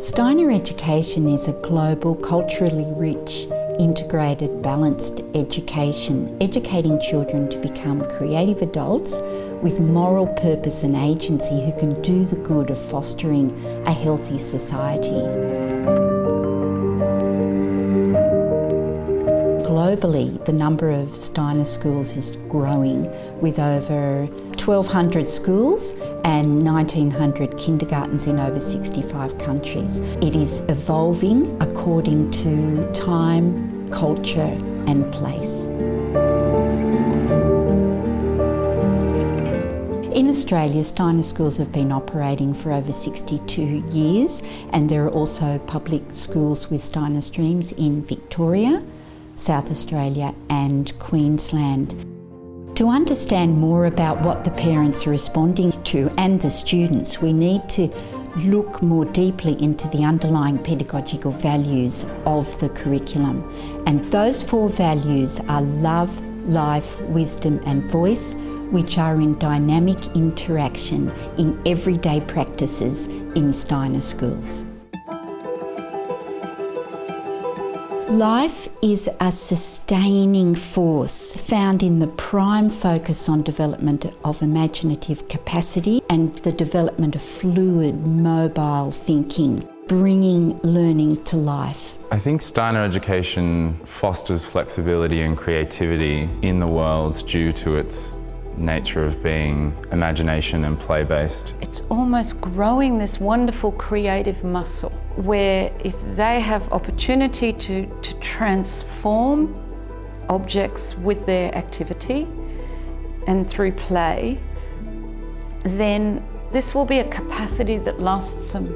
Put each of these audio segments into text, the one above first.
Steiner Education is a global, culturally rich, integrated, balanced education, educating children to become creative adults with moral purpose and agency who can do the good of fostering a healthy society. Globally, the number of Steiner schools is growing, with over 1,200 schools and 1,900 kindergartens in over 65 countries. It is evolving according to time, culture and place. In Australia, Steiner schools have been operating for over 62 years, and there are also public schools with Steiner streams in Victoria, South Australia and Queensland. To understand more about what the parents are responding to and the students, we need to look more deeply into the underlying pedagogical values of the curriculum. And those 4 values are love, life, wisdom and voice, which are in dynamic interaction in everyday practices in Steiner schools. Life is a sustaining force found in the prime focus on development of imaginative capacity and the development of fluid, mobile thinking, bringing learning to life. I think Steiner Education fosters flexibility and creativity in the world due to its nature of being imagination and play-based. It's almost growing this wonderful creative muscle where if they have opportunity to transform objects with their activity and through play, then this will be a capacity that lasts them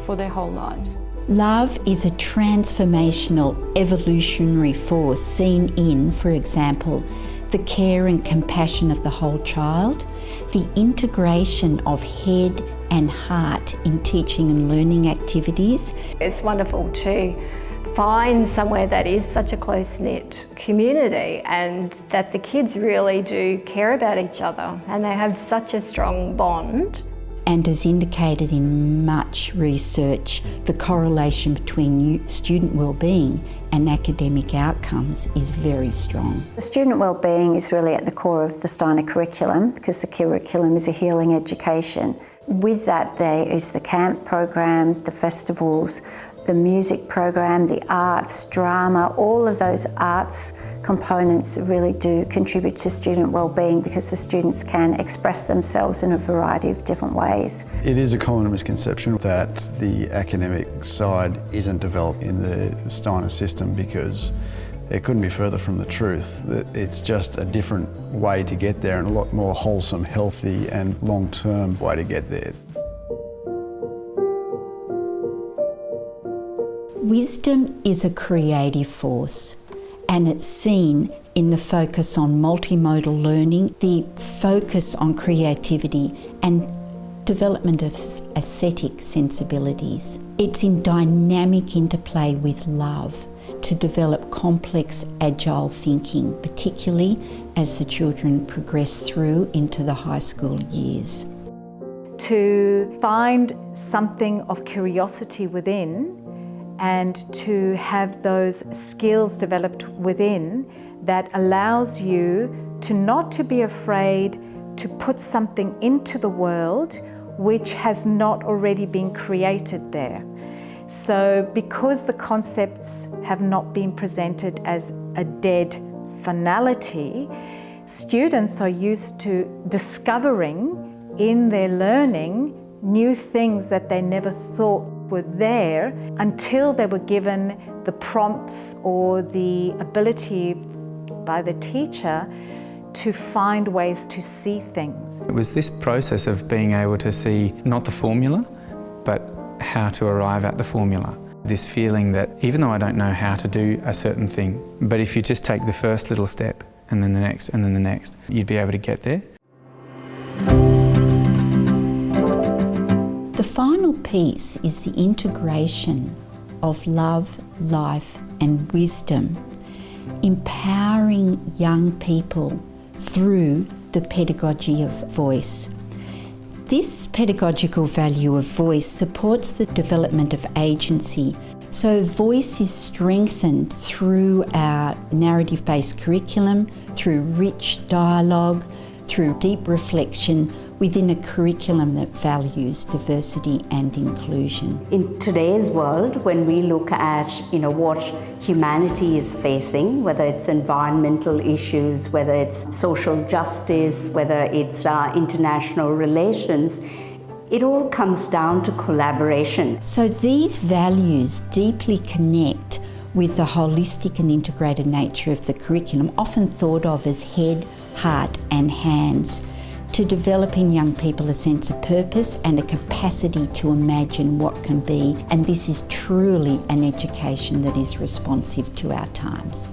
for their whole lives. Love is a transformational, evolutionary force seen in, for example, the care and compassion of the whole child, the integration of head and heart in teaching and learning activities. It's wonderful to find somewhere that is such a close-knit community and that the kids really do care about each other and they have such a strong bond. And as indicated in much research, the correlation between student wellbeing and academic outcomes is very strong. The student wellbeing is really at the core of the Steiner curriculum because the curriculum is a healing education. With that there is the camp program, the festivals, the music program, the arts, drama, all of those arts components really do contribute to student wellbeing because the students can express themselves in a variety of different ways. It is a common misconception that the academic side isn't developed in the Steiner system because it couldn't be further from the truth. It's just a different way to get there and a lot more wholesome, healthy and long-term way to get there. Wisdom is a creative force, and it's seen in the focus on multimodal learning, the focus on creativity and development of aesthetic sensibilities. It's in dynamic interplay with love to develop complex, agile thinking, particularly as the children progress through into the high school years. To find something of curiosity within and to have those skills developed within that allows you to not to be afraid to put something into the world which has not already been created there. So because the concepts have not been presented as a dead finality, students are used to discovering in their learning new things that they never thought were there until they were given the prompts or the ability by the teacher to find ways to see things. It was this process of being able to see not the formula, but how to arrive at the formula. This feeling that even though I don't know how to do a certain thing, but if you just take the first little step and then the next and then the next, you'd be able to get there. The final piece is the integration of love, life and wisdom, empowering young people through the pedagogy of voice. This pedagogical value of voice supports the development of agency. So voice is strengthened through our narrative-based curriculum, through rich dialogue, through deep reflection within a curriculum that values diversity and inclusion. In today's world, when we look at what humanity is facing, whether it's environmental issues, whether it's social justice, whether it's international relations, it all comes down to collaboration. So these values deeply connect with the holistic and integrated nature of the curriculum, often thought of as head, heart and hands, to develop in young people a sense of purpose and a capacity to imagine what can be. And this is truly an education that is responsive to our times.